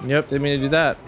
Yep, didn't mean to do that.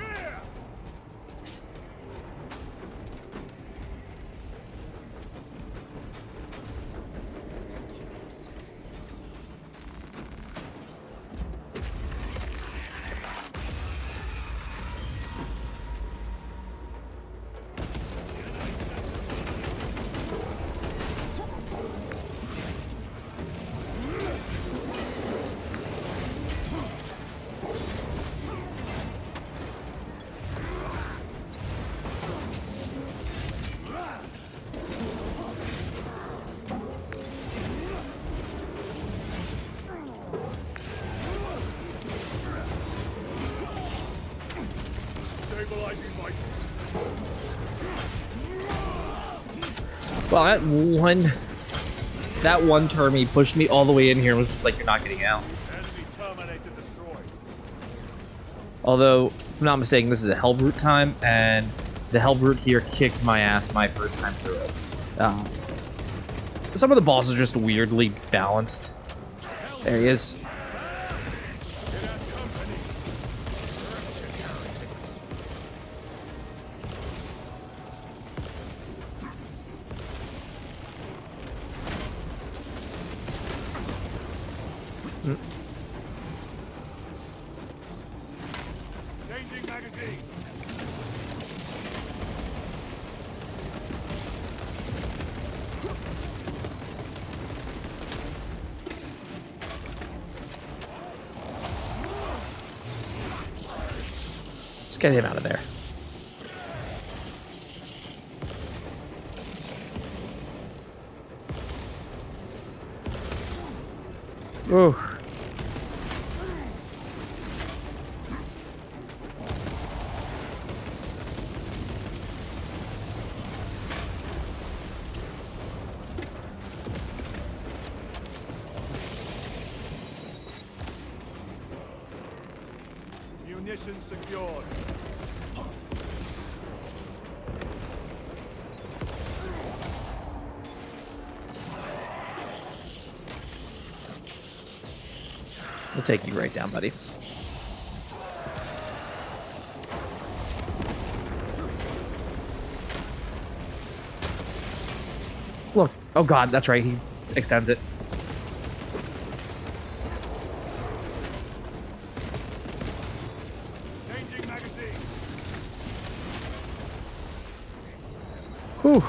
Well, that one term he pushed me all the way in here and was just like, you're not getting out. Although, if I'm not mistaken, this is a Hellbrute time, and the Hellbrute here kicked my ass my first time through it. Some of the bosses are just weirdly balanced. There he is. Changing magazine. Let's get him out of there. Ooh. Munitions secured. We'll take you right down, buddy. Look. Oh god, that's right. He extends it. Changing magazine. Whew.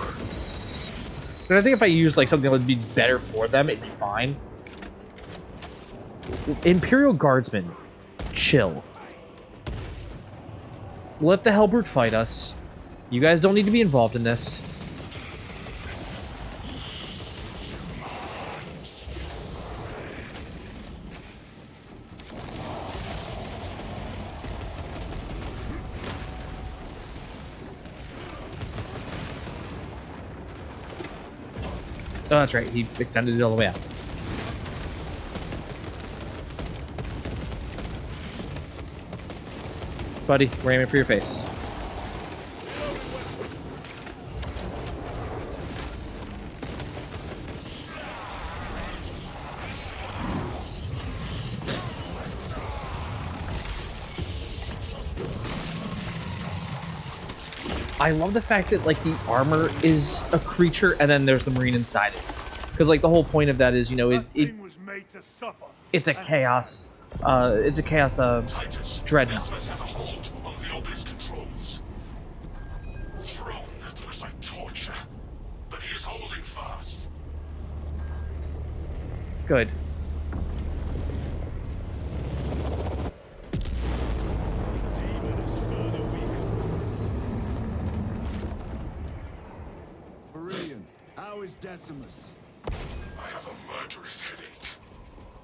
And I think if I use like something that would be better for them, it'd be fine. Imperial Guardsmen, chill. Let the Hellbrute fight us. You guys don't need to be involved in this. Oh, that's right. He extended it all the way out. Buddy, we're aiming for your face. I love the fact that like the armor is a creature and then there's the marine inside it. Because like the whole point of that is, you know, it's a chaos. It's a chaos dreadnought. Looks like torture, but he is holding fast. Good. Demon is further weakened. Brilliant. How is Decimus? I have a murderous headache,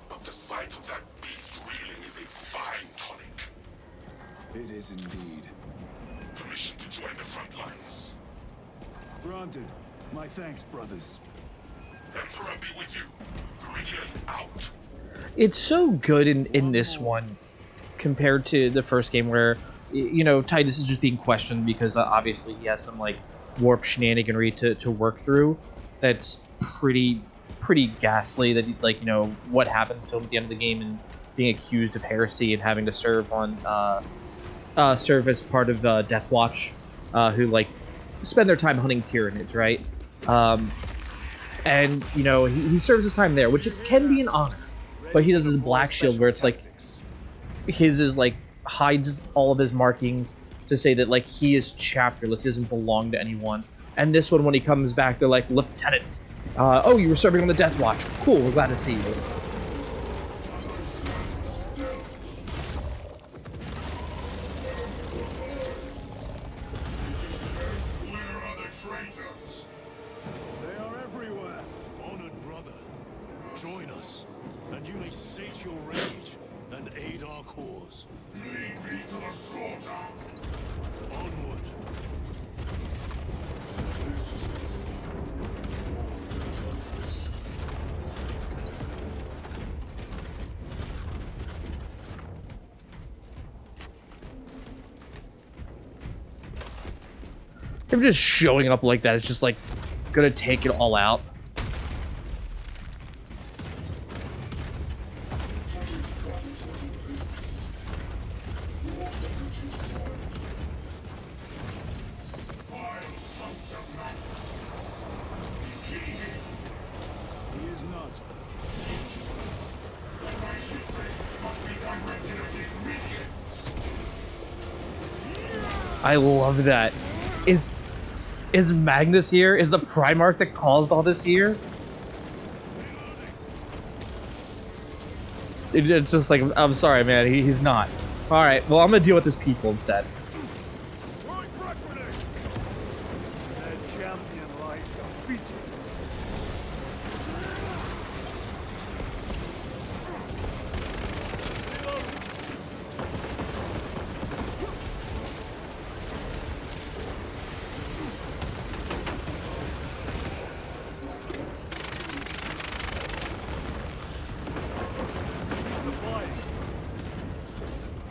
but the sight of that beast reeling is a fine tonic. It is indeed. Permission to join the front lines. Granted. My thanks, brothers. Emperor be with you. Viridian out. It's so good in this one compared to the first game where, you know, Titus is just being questioned because obviously he has some like warp shenaniganry to work through. That's pretty ghastly. That like, you know, what happens to him at the end of the game and being accused of heresy and having to serve on serve as part of Death Watch, who like spend their time hunting Tyranids, right? And you know he serves his time there, which it can be an honor. But he does his black shield where it's like his is like hides all of his markings to say that like he is chapterless, he doesn't belong to anyone. And this one, when he comes back, they're like, Lieutenant, oh, you were serving on the Death Watch. Cool, we're glad to see you. They are everywhere. Honored brother, join us, and you may sate your rage and aid our cause. Lead me to the slaughter. Onward. Him just showing up like that is just like gonna take it all out. Vile sons of madness. Is he here? He is not. Then my hatred must be directed at his minions. I love that. Is Magnus here? Is the Primarch that caused all this here? It's just like, I'm sorry, man, he's not. Alright, well, I'm gonna deal with his people instead. Right reckoning. Their champion lies defeated.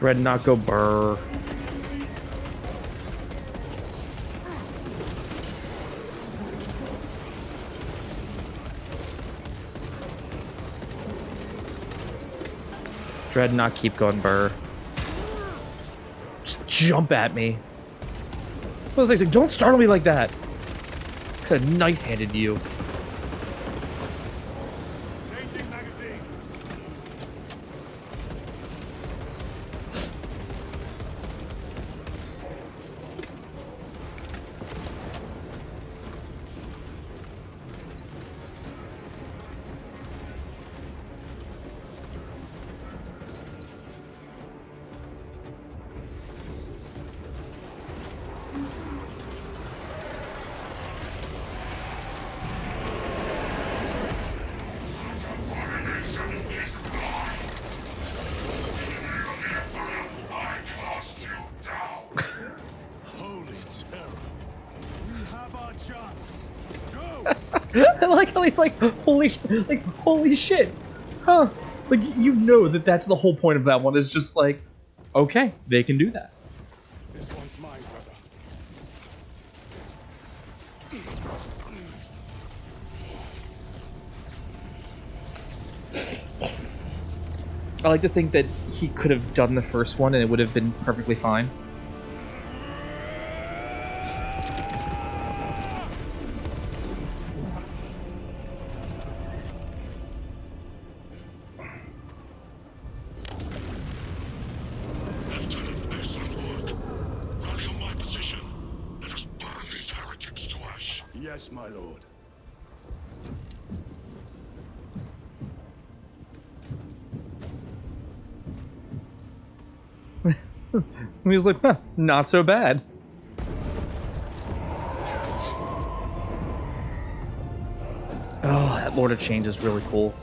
Red not go burr. Dread not keep going burr. Just jump at me. I was like, don't startle me like that. Could have knife-handed you. Changing magazines. Abomination is mine. In the name of the Empire, I cast you down. Holy terror. We have our chance. Go! I like how he's like, holy shit. Huh. Like, you know that that's the whole point of that one, is just like, okay, they can do that. This one's mine, brother. I like to think that he could have done the first one and it would have been perfectly fine. Lieutenant, excellent work. Rally on my position. Let us burn these heretics to ash. Yes, my lord. And he's like, huh, not so bad. Oh, that Lord of Change is really cool.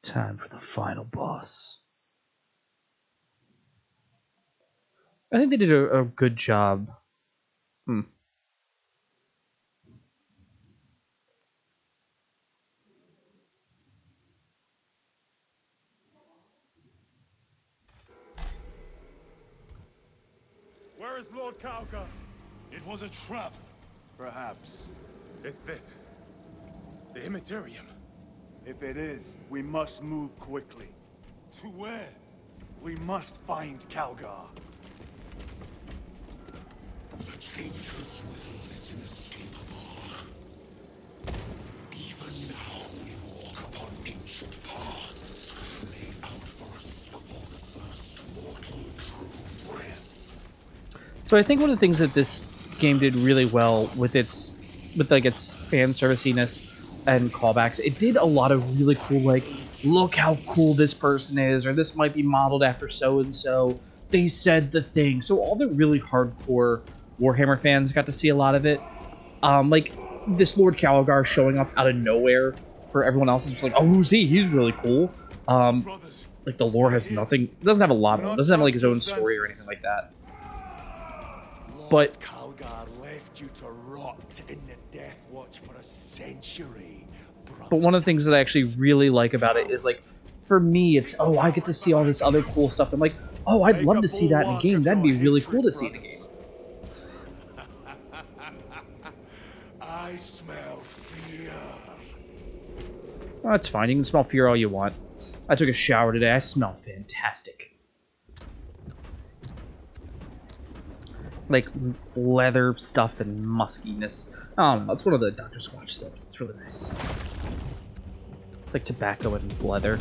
Time for the final boss. I think they did a good job. Where is Lord Kauka? It was a trap. Perhaps. It's this. The Immaterium. If it is, we must move quickly. To where? We must find Calgar. The Changer's will is inescapable. Even now we walk upon ancient paths, laid out for us before the first mortal true breath. So I think one of the things that this game did really well with its fan serviciness and callbacks, it did a lot of really cool, like, look how cool this person is, or this might be modeled after so and so. They said the thing. So all the really hardcore Warhammer fans got to see a lot of it. Like this Lord Calgar showing up out of nowhere for everyone else is just like, oh, who's he? He's really cool. Like the lore has nothing. It doesn't have a lot of it. It doesn't have like his own story or anything like that. But Calgar left you to rot in the Death Watch for a century. But one of the things that I actually really like about it is, like, for me, it's, oh, I get to see all this other cool stuff. I'm like, oh, I'd love to see that in a game. That'd be really cool to see in a game. I smell fear. Oh, that's fine. You can smell fear all you want. I took a shower today. I smell fantastic. Like, leather stuff and muskiness. I don't know. It's one of the Dr. Squatch stuff. It's really nice. It's like tobacco and leather.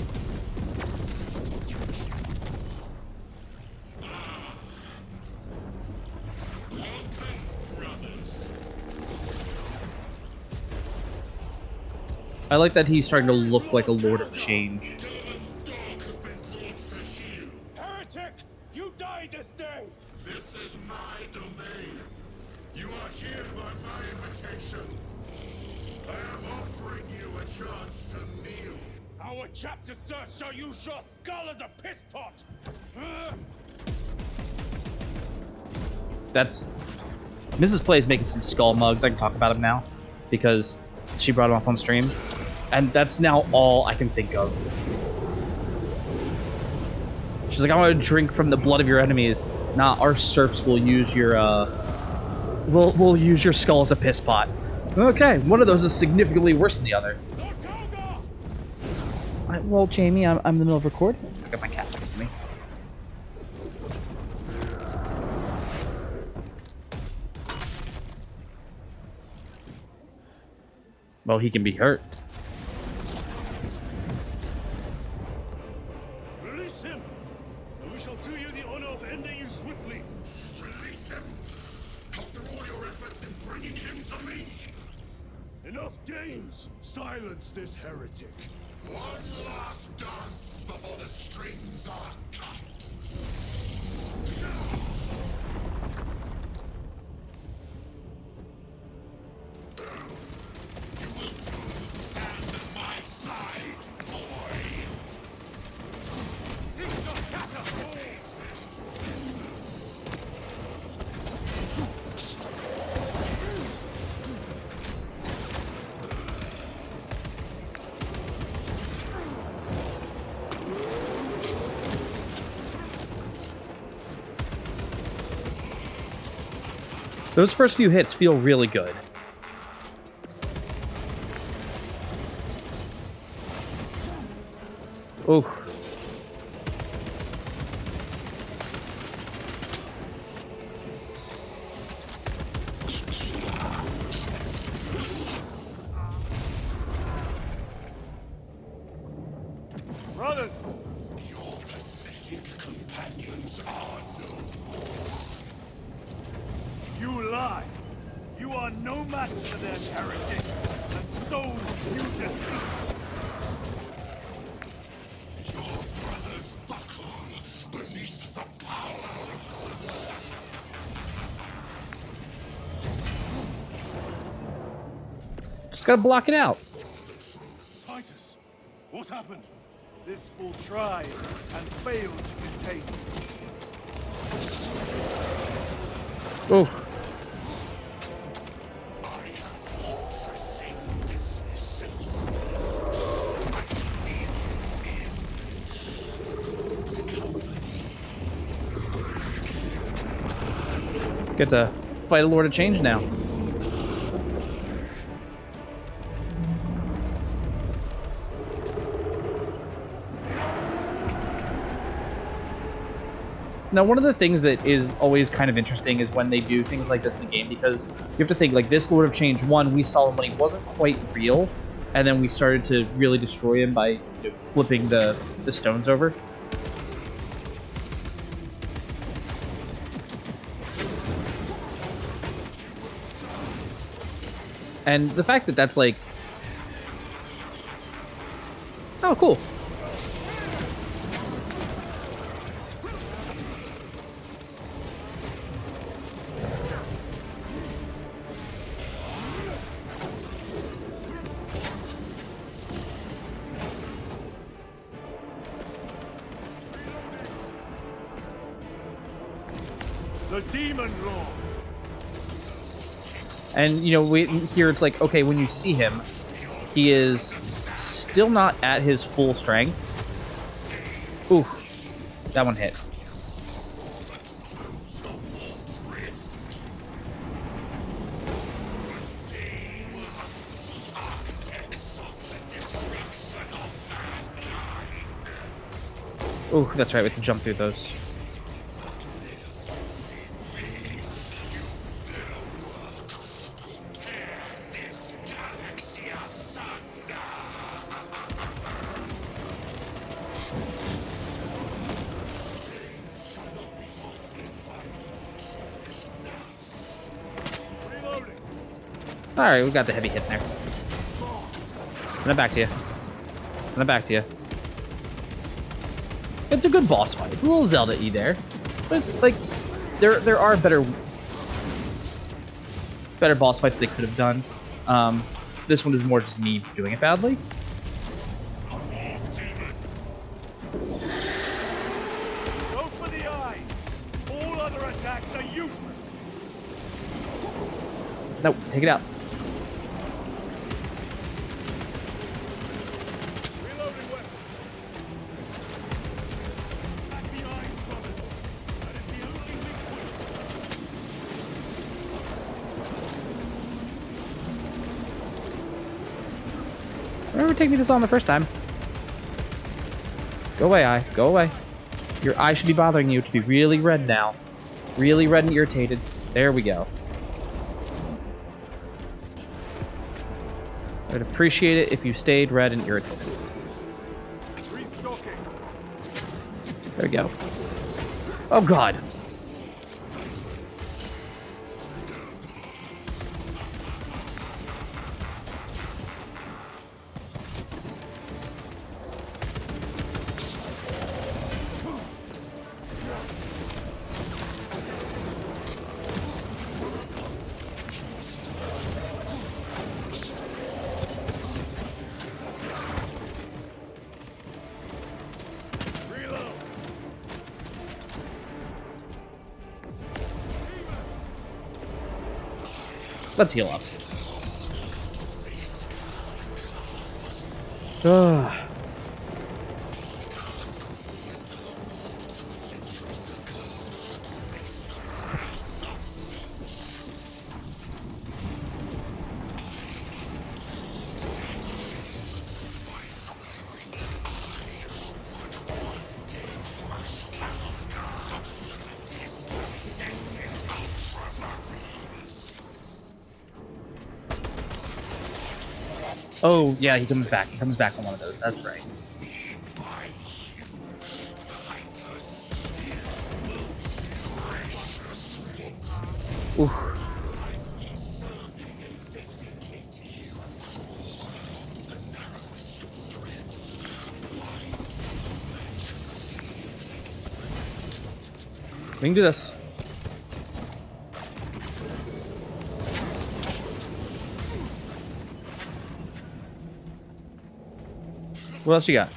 I like that he's starting to look like a Lord of Change. Heretic! You died this day! This is my domain. You are here by my invitation. I am offering you a chance to kneel. Our chapter, sir, shall use your skull as a piss pot! That's... Mrs. Play is making some skull mugs. I can talk about them now, because she brought them up on stream. And that's now all I can think of. She's like, I want to drink from the blood of your enemies. Nah, our serfs will use your, we'll use your skull as a piss pot. Okay, one of those is significantly worse than the other. Well, Jamie, I'm in the middle of recording. I got my cat next to me. Well, he can be hurt. Release him, and we shall do you the honor of ending you swiftly. Release him. After all your efforts in bringing him to me. Enough games! Silence this heretic. One last dance before the strings are cut. You will soon stand at my side, boy. Those first few hits feel really good. Ooh. Brothers! Your pathetic companions are no more. You lie. You are no match for them, heretic. And so you deceive. Your brothers buckle beneath the power of the war. Just gotta block it out. Titus, what happened? This fool tried and failed to contain you. Oh. Get to fight a Lord of Change now. Now, one of the things that is always kind of interesting is when they do things like this in the game, because you have to think, like, this Lord of Change 1, we saw him when he wasn't quite real, and then we started to really destroy him by flipping the stones over. And the fact that that's like... Oh, cool. The Demon Lord. And, here it's like, okay, when you see him, he is still not at his full strength. Ooh, that one hit. Ooh, that's right, we can jump through those. Alright, we got the heavy hit there. Send it back to you. Send it back to you. It's a good boss fight. It's a little Zelda-y there. But it's like, there are better boss fights they could have done. This one is more just me doing it badly. Go for the eye. All other attacks are useless. No, take it out. Reloading weapon. Attack the eyes, brothers. That is the only thing Remember taking me this on the first time. Go away, eye. Go away. Your eye should be bothering you. It should be really red now. Really red and irritated. There we go. I'd appreciate it if you stayed red and irritated. restocking. There we go. Oh, God. Reload. Let's heal up. Ugh. Oh, yeah, he comes back. He comes back on one of those. That's right. Ooh. We can do this. What else you got?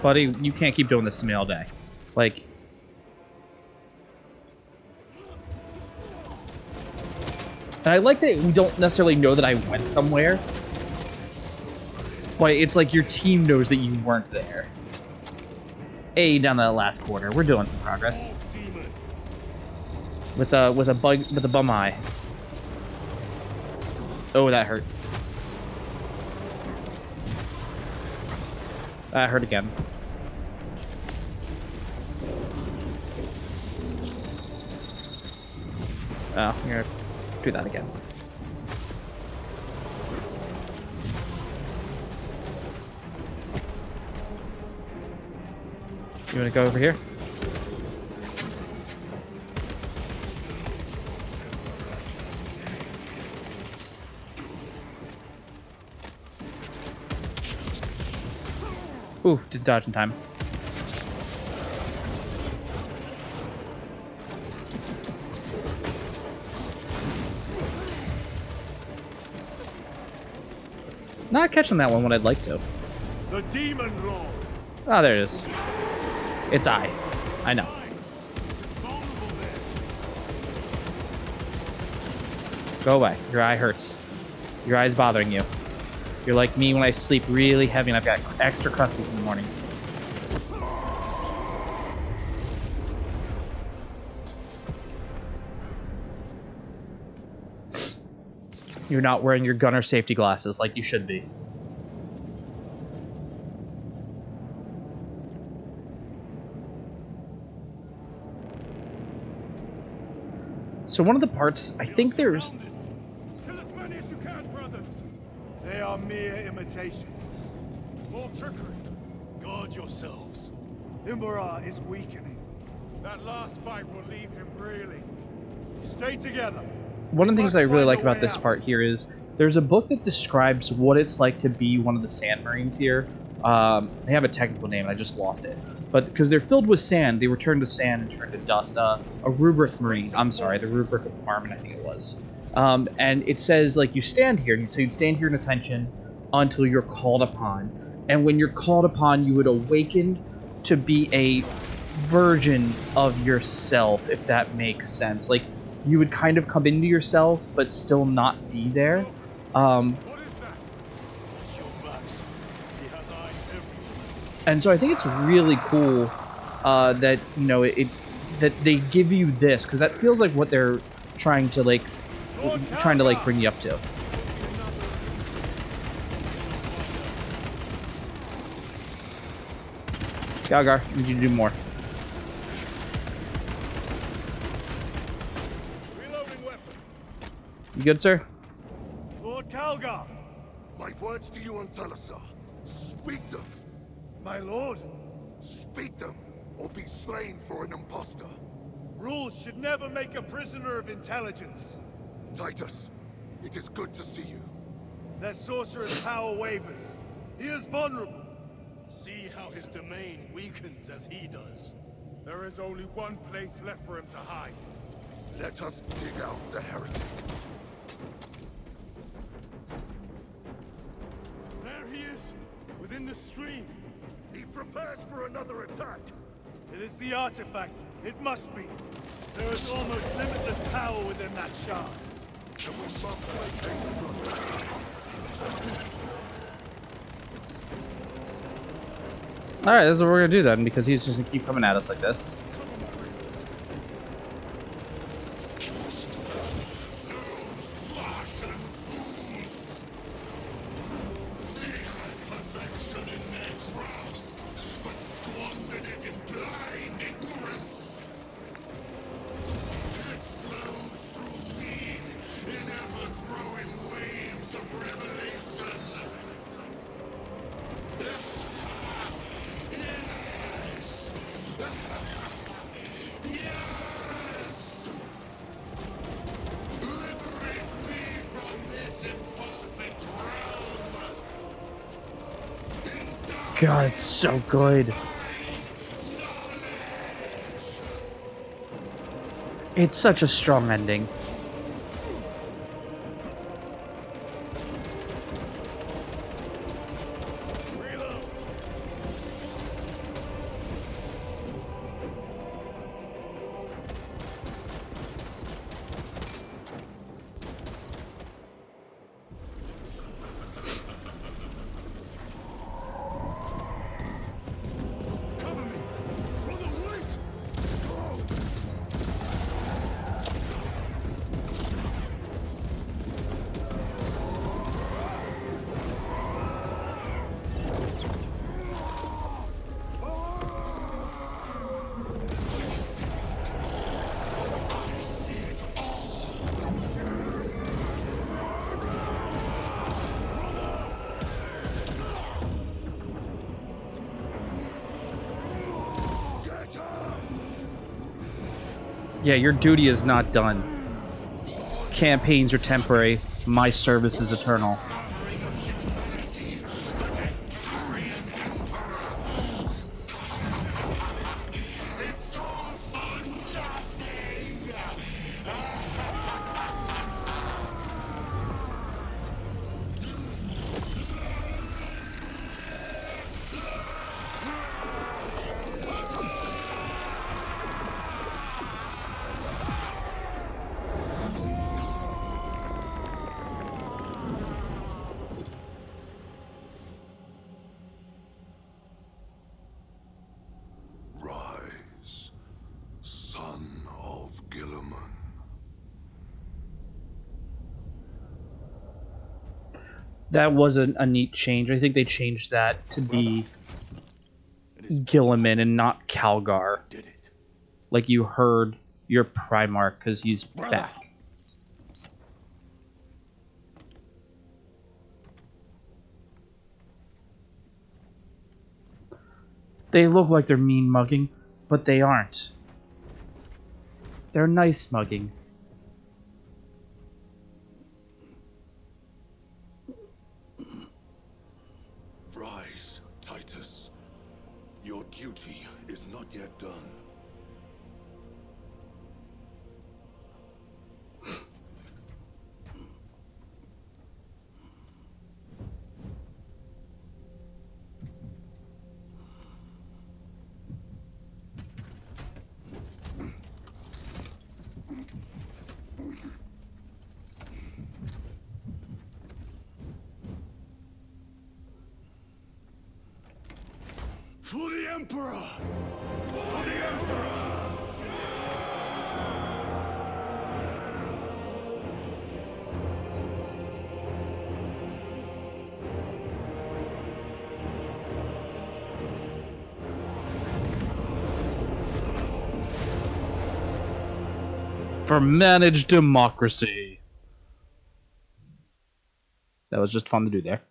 buddy, you can't keep doing this to me all day. Like... And I like that we don't necessarily know that I went somewhere. But it's like your team knows that you weren't there. Hey, down that last quarter. We're doing some progress. With a bum eye. Oh, that hurt. That hurt again. Oh, you're gonna do that again. You wanna go over here? Ooh, did dodge in time. Not catching that one when I'd like to. The demon lord. Oh, there it is. It's I. I know. Go away. Your eye hurts. Your eye's bothering you. You're like me when I sleep really heavy and I've got extra crusties in the morning. You're not wearing your gunner safety glasses like you should be. So one of the parts, I think there's... Kill as many as you can, brothers. They are mere imitations. More trickery. Guard yourselves. Imbarar is weakening. That last fight will leave him reeling. Stay together. One of the things that I really like about this part here is there's a book that describes what it's like to be one of the Sand Marines here. They have a technical name, I just lost it. But because they're filled with sand, they return to sand and turn to dust. A rubric marine. I'm sorry, the rubric of Armin, I think it was. And it says, like, you stand here, so you'd stand here in attention until you're called upon. And when you're called upon, you would awaken to be a version of yourself, if that makes sense. Like, you would kind of come into yourself, but still not be there. What is that? Your match. He has eyes everywhere. And so I think it's really cool that, you know, that they give you this, because that feels like what they're trying to bring you up to. Galgar, I need you to do more. Reloading weapon. You good, sir? Lord Calgar. My words to you on Talasar. Speak them. My lord. Speak them, or be slain for an impostor. Rules should never make a prisoner of intelligence. Titus, it is good to see you. Their sorcerer's power wavers. He is vulnerable. See how his domain weakens as he does. There is only one place left for him to hide. Let us dig out the heretic. There he is, within the stream. He prepares for another attack. It is the artifact. It must be. There is almost limitless power within that shard. And we must play case, brother. Alright, this is what we're gonna do then, because he's just gonna keep coming at us like this. God, it's so good. It's such a strong ending. Yeah, your duty is not done. Campaigns are temporary. My service is eternal. Rise, son of Gilliman. That was a neat change. I think they changed that to be Gilliman and not Calgar. Did it. Like you heard your Primarch because he's Brother. back. They look like they're mean mugging, but they aren't. They're nice mugging. Rise, Titus. Your duty is not yet done. For the Emperor! For the Emperor! For managed democracy. That was just fun to do there.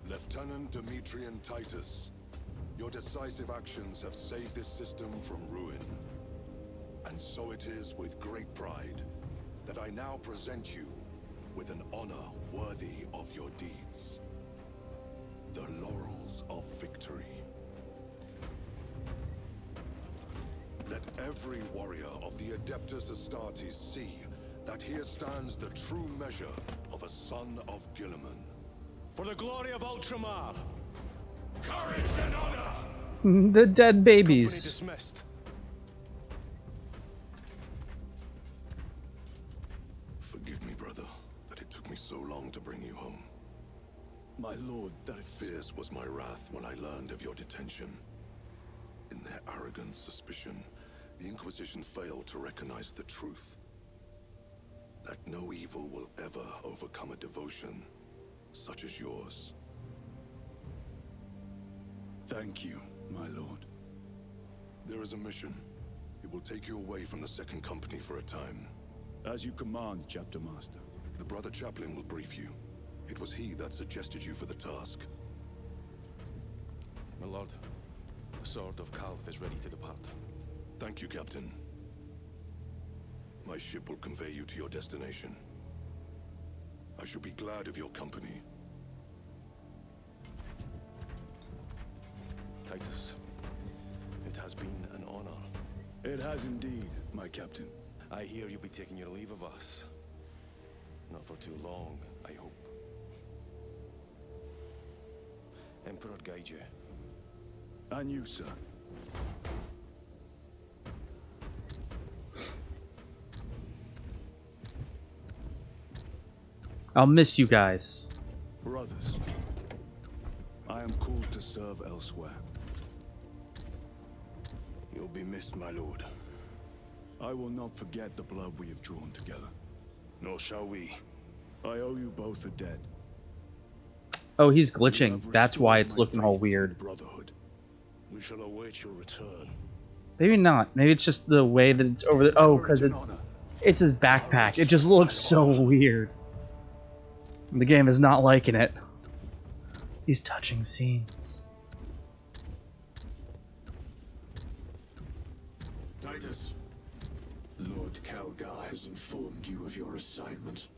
Lieutenant Demetrian Titus, your decisive actions have saved this system from ruin. And so it is with great pride that I now present you with an honor worthy of your deeds. The Laurels of Victory. Let every warrior of the Adeptus Astartes see that here stands the true measure of a son of Gilliman. For the glory of Ultramar. Courage and honor. The dead Company babies. dismissed. Forgive me, brother, that it took me so long to bring you home. My lord, that's... Fierce was my wrath when I learned of your detention. In their arrogant suspicion, the Inquisition failed to recognize the truth. That no evil will ever overcome a devotion such as yours. Thank you, my lord. There is a mission. It will take you away from the Second Company for a time. As you command, Chapter Master. The Brother Chaplain will brief you. It was he that suggested you for the task. My lord, the Sword of Calth is ready to depart. Thank you, Captain. My ship will convey you to your destination. I shall be glad of your company. Titus, it has been an honor. It has indeed, my captain. I hear you'll be taking your leave of us. Not for too long, I hope. Emperor guide you. And you, sir. I'll miss you guys. Brothers, I am called to serve elsewhere. You'll be missed, my lord. I will not forget the blood we have drawn together. Nor shall we. I owe you both a debt. Oh, he's You glitching. have That's why restored it's my looking all faith in weird. the Brotherhood. We shall await your return. Maybe not. Maybe it's just the way that it's over there. Oh, because Courage and honor. it's his backpack. It just looks so weird. The game is not liking it. These touching scenes. Titus, Lord Calgar has informed you of your assignment.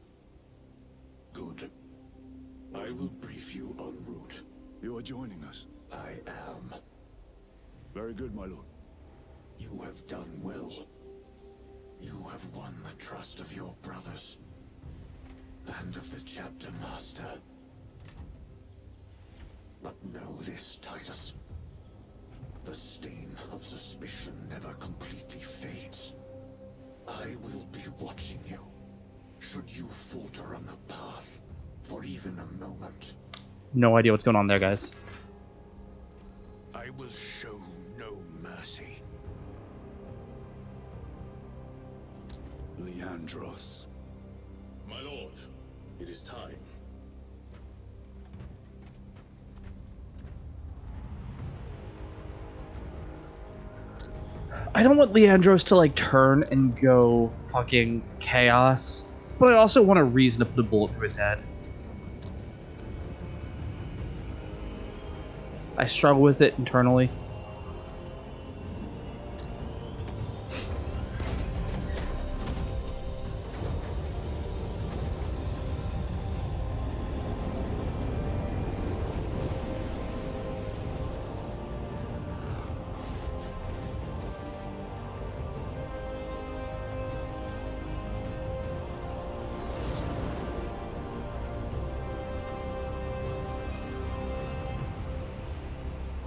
Good. I will brief you en route. You are joining us. I am. Very good, my lord. You have done well. You have won the trust of your brothers. And of the chapter master. But know this, Titus. The stain of suspicion never completely fades. I will be watching you. Should you falter on the path for even a moment. No idea what's going on there, guys. I will show no mercy. Leandros. My lord, it is time. I don't want Leandros to like turn and go fucking chaos, but I also want a reason to put a bullet through his head. I struggle with it internally.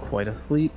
Quite a fleet.